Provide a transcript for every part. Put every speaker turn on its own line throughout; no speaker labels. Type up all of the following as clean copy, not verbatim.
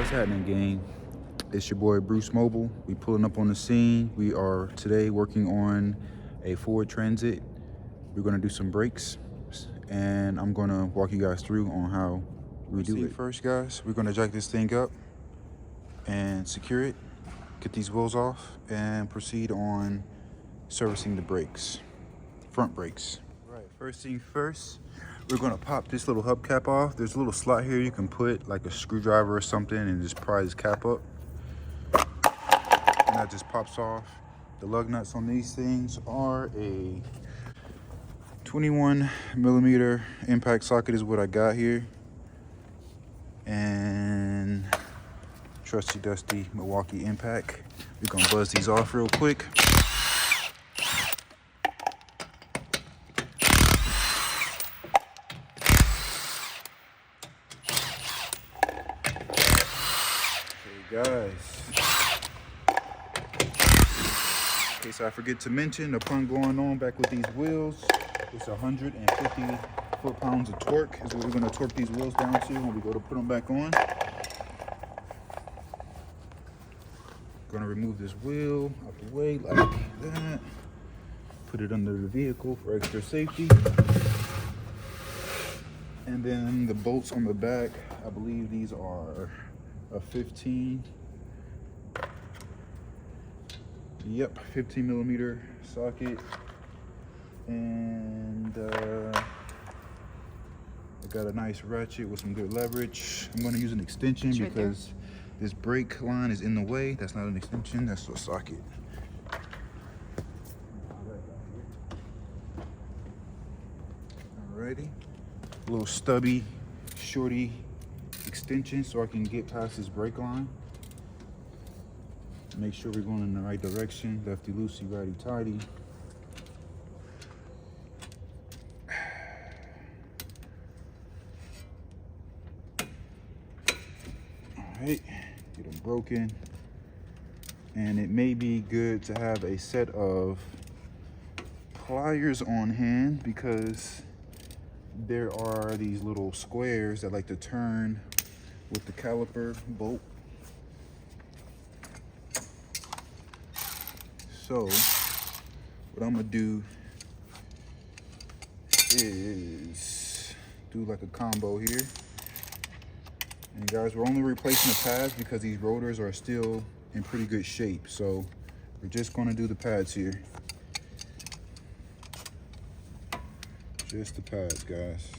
What's happening, gang? It's your boy Bruce Mobile. We pulling up on the scene. We are today working on a Ford Transit. We're gonna do some brakes, and I'm gonna walk you guys through on how we do it. First, guys, we're gonna jack this thing up and secure it, get these wheels off, and proceed on servicing the brakes, front brakes. Right, first thing first, we're gonna pop this little hubcap off. There's a little slot here you can put like a screwdriver or something and just pry this cap up. And that just pops off. The lug nuts on these things are a 21mm impact socket is what I got here. And trusty dusty Milwaukee impact. We're gonna buzz these off real quick. Guys, in case I forget to mention, the pun going on back with these wheels, it's 150 foot-pounds of torque is what we're going to torque these wheels down to when we go to put them back on. Going to remove this wheel out the way like that, put it under the vehicle for extra safety, and then the bolts on the back, I believe these are a 15 millimeter socket, and I got a nice ratchet with some good leverage. I'm going to use an extension because this brake line is in the way. That's not an extension, that's a socket. Alrighty, a little stubby, shorty extension so I can get past this brake line. Make sure we're going in the right direction. Lefty loosey, righty tighty. Alright, get them broken. And it may be good to have a set of pliers on hand because there are these little squares that like to turn with the caliper bolt. So what I'm gonna do is do like a combo here. And guys, we're only replacing the pads because these rotors are still in pretty good shape. So we're just gonna do the pads here. Just the pads, guys.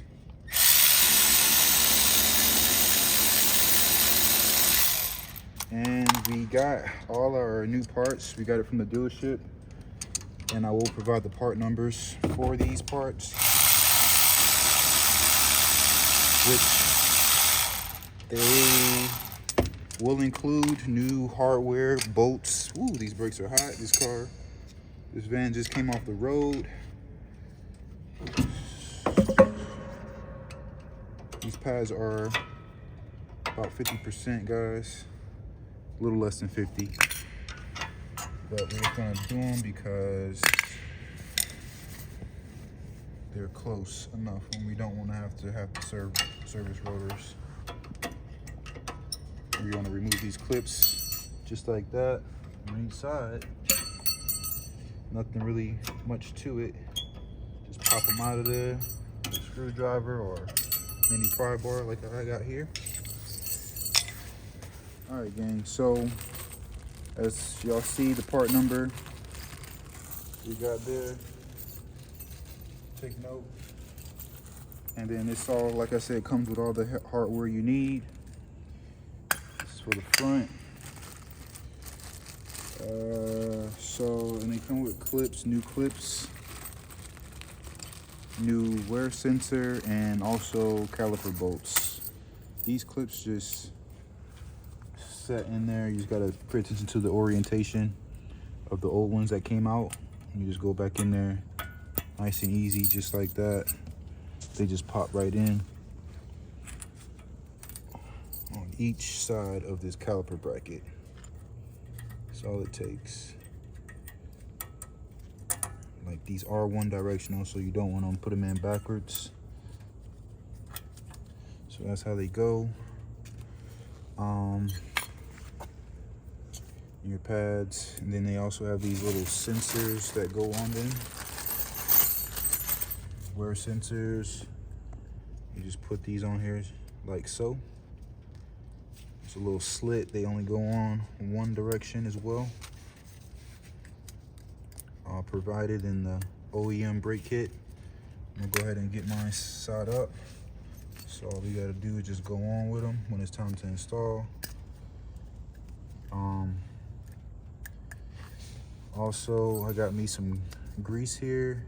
And we got all our new parts. We got it from the dealership. And I will provide the part numbers for these parts, which they will include new hardware, bolts. Ooh, these brakes are hot. This van just came off the road. These pads are about 50%, guys. A little less than 50. But we're just gonna do them because they're close enough when we don't want to have to service rotors. We're gonna remove these clips just like that on each side. Nothing really much to it. Just pop them out of there with a screwdriver or mini pry bar like I got here. All right, gang, so as y'all see the part number we got there, take note. And then it's all, like I said, comes with all the hardware you need. This is for the front. And they come with clips, new wear sensor, and also caliper bolts. These clips just set in there. You just gotta pay attention to the orientation of the old ones that came out. You just go back in there nice and easy, just like that. They just pop right in on each side of this caliper bracket. That's all it takes. Like, these are one directional, so you don't want to put them in backwards. So that's how they go. Your pads, and then they also have these little sensors that go on them. Wear sensors. You just put these on here like so. It's a little slit. They only go on one direction as well. Provided in the OEM brake kit. I'm gonna go ahead and get mine side up. So all we gotta do is just go on with them when it's time to install. Also, I got me some grease here.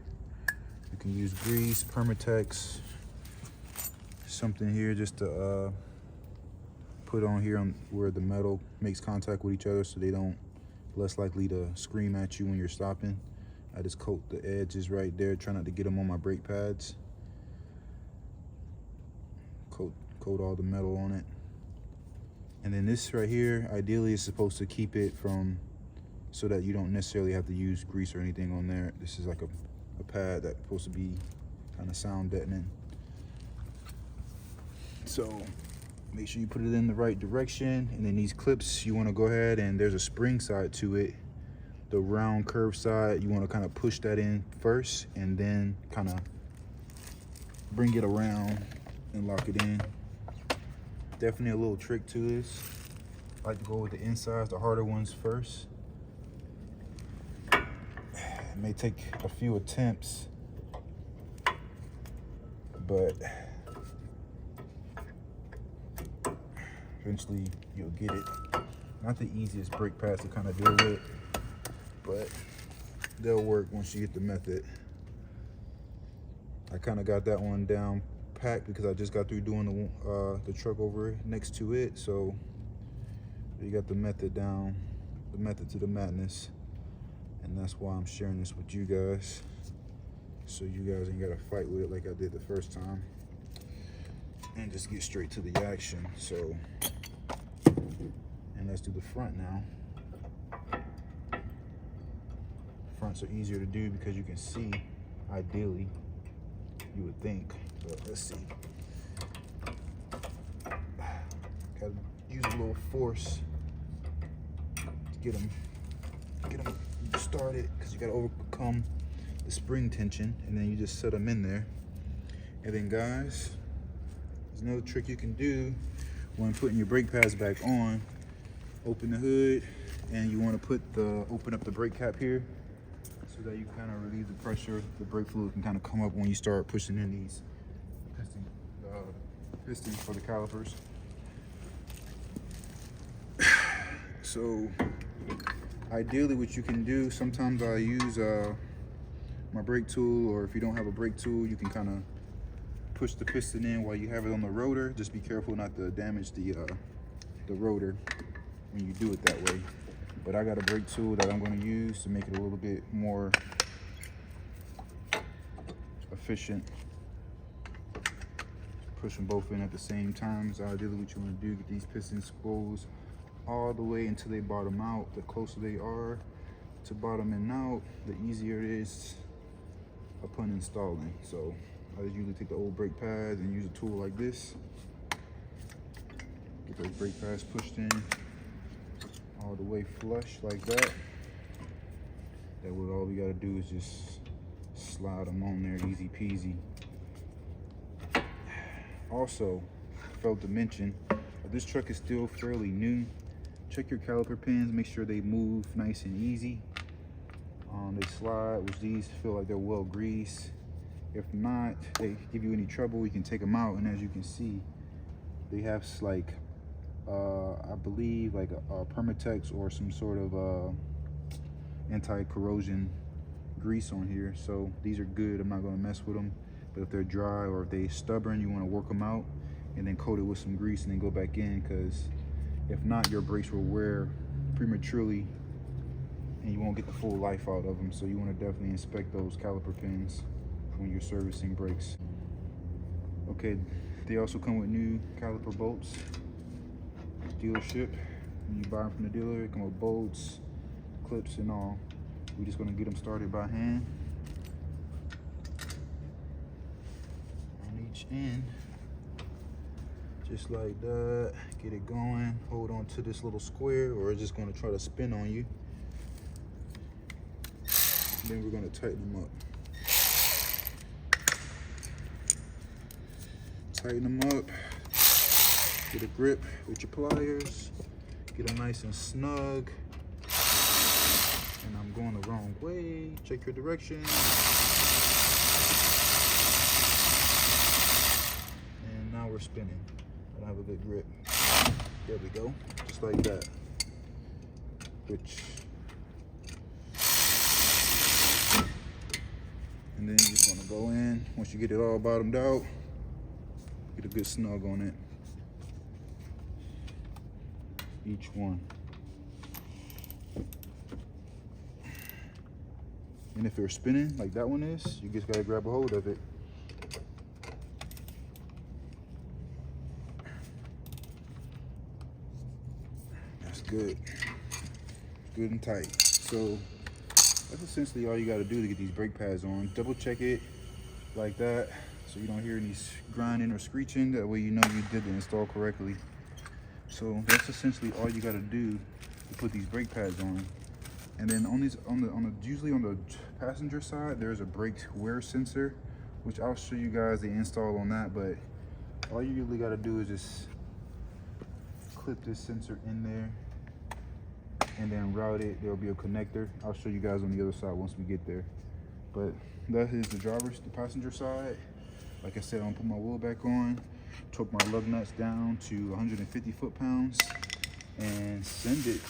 You can use grease, Permatex, something here just to put on here on where the metal makes contact with each other, so they don't less likely to scream at you when you're stopping. I just coat the edges right there, try not to get them on my brake pads. Coat all the metal on it. And then this right here, ideally is supposed to keep it from, so that you don't necessarily have to use grease or anything on there. This is like a pad that's supposed to be kind of sound deadening. So make sure you put it in the right direction. And then these clips, you want to go ahead, and there's a spring side to it. The round curved side, you want to kind of push that in first and then kind of bring it around and lock it in. Definitely a little trick to this. I like to go with the insides, the harder ones first. It may take a few attempts, but eventually you'll get it. Not the easiest brake pads to kind of deal with, but they'll work once you get the method. I kind of got that one down packed because I just got through doing the truck over next to it, so you got the method down, the method to the madness. And that's why I'm sharing this with you guys, so you guys ain't gotta fight with it like I did the first time, and just get straight to the action. So, and let's do the front now. Fronts are easier to do because you can see, ideally, you would think, but let's see. Gotta use a little force to get them started, because you got to overcome the spring tension, and then you just set them in there. And then guys, there's another trick you can do when putting your brake pads back on. Open the hood, and you want to open up the brake cap here, so that you kind of relieve the pressure. The brake fluid can kind of come up when you start pushing in these pistons for the calipers. So ideally what you can do, sometimes I use my brake tool, or if you don't have a brake tool, you can kind of push the piston in while you have it on the rotor. Just be careful not to damage the rotor when you do it that way. But I got a brake tool that I'm going to use to make it a little bit more efficient. Push them both in at the same time. So ideally what you want to do, get these pistons exposed all the way until they bottom out. The closer they are to bottoming out, the easier it is upon installing. So I just usually take the old brake pads and use a tool like this. Get those brake pads pushed in all the way flush like that. That way all we gotta do is just slide them on there, easy peasy. Also, I failed to mention, this truck is still fairly new. Check your caliper pins, make sure they move nice and easy. They slide, which these feel like they're well greased. If not, they give you any trouble, you can take them out, and as you can see, they have like, I believe like a Permatex or some sort of anti-corrosion grease on here. So these are good, I'm not gonna mess with them. But if they're dry or if they're stubborn, you wanna work them out and then coat it with some grease and then go back in, because if not, your brakes will wear prematurely and you won't get the full life out of them. So you want to definitely inspect those caliper pins when you're servicing brakes. Okay, they also come with new caliper bolts. Dealership, when you buy them from the dealer, they come with bolts, clips and all. We're just going to get them started by hand. On each end, Just like that. Get it going. Hold on to this little square, or it's just going to try to spin on you. Then we're going to tighten them up. Tighten them up. Get a grip with your pliers. Get them nice and snug. And I'm going the wrong way. Check your direction. And now we're spinning. I have a good grip. There we go. Just like that. And then you're just gonna go in. Once you get it all bottomed out, get a good snug on it. Each one. And if they're spinning like that one is, you just gotta grab a hold of it. That's good. Good and tight. So that's essentially all you gotta do to get these brake pads on. Double check it like that so you don't hear any grinding or screeching. That way you know you did the install correctly. So that's essentially all you gotta do to put these brake pads on. And then usually on the passenger side, there's a brake wear sensor, which I'll show you guys the install on that. But all you really gotta do is just clip this sensor in there and then route it. There'll be a connector. I'll show you guys on the other side once we get there. But that is the passenger side. Like I said, I'm gonna put my wheel back on, torque my lug nuts down to 150 foot-pounds, and send it.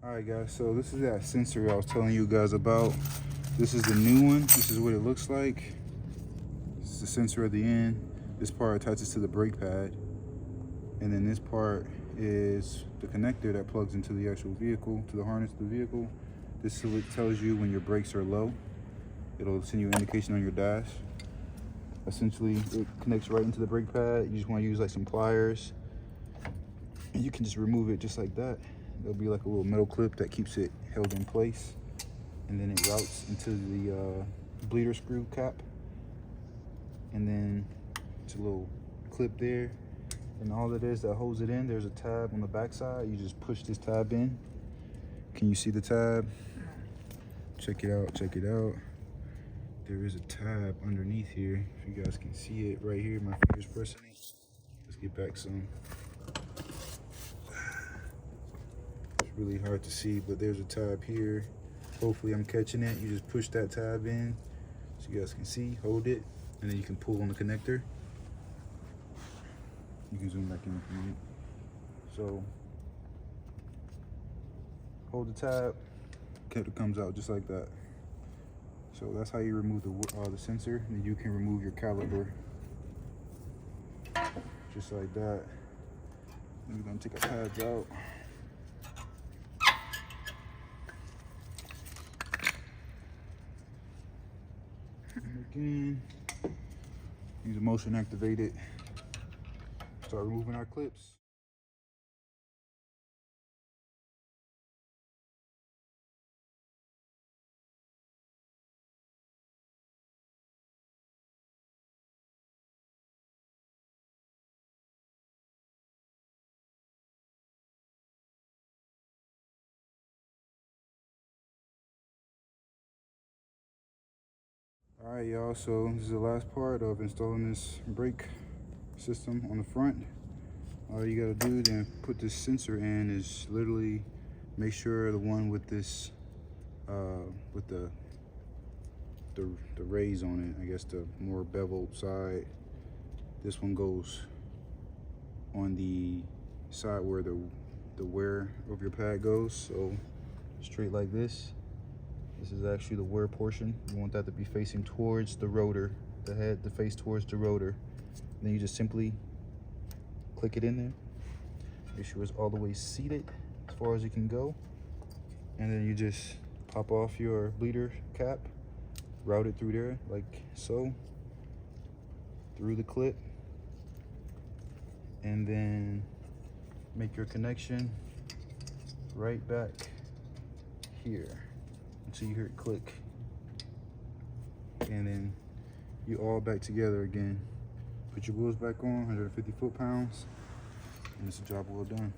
Alright guys, so this is that sensor I was telling you guys about. This is the new one. This is what it looks like. This is the sensor at the end. This part attaches to the brake pad. And then this part is the connector that plugs into the actual vehicle, to the harness of the vehicle. This is what tells you when your brakes are low. It'll send you an indication on your dash. Essentially, it connects right into the brake pad. You just want to use like some pliers. And you can just remove it just like that. There'll be like a little metal clip that keeps it held in place. And then it routes into the bleeder screw cap. And then it's a little clip there. And all it is that holds it in, there's a tab on the back side. You just push this tab in. Can you see the tab? Check it out, check it out. There is a tab underneath here. If you guys can see it right here, my finger's pressing it. Let's get back some. It's really hard to see, but there's a tab here. Hopefully I'm catching it. You just push that tab in so you guys can see, hold it, and then you can pull on the connector. You can zoom back in if you need. So hold the tab, connector comes out just like that. So that's how you remove the sensor. And you can remove your caliper just like that. And we're gonna take our pads out. And again, use a motion activated. Start removing our clips. All right, y'all, so this is the last part of installing this brake system on the front. All you gotta do then put this sensor in is literally make sure the one with this with the rays on it, I guess the more beveled side, this one goes on the side where the wear of your pad goes, so straight like this. This is actually the wear portion. You want that to be facing towards the rotor, the head to face towards the rotor. Then you just simply click it in there. Make sure it's all the way seated as far as it can go. And then you just pop off your bleeder cap, route it through there like so, through the clip, and then make your connection right back here until you hear it click. And then you all back together again. Put your wheels back on, 150 foot-pounds, and it's a job well done.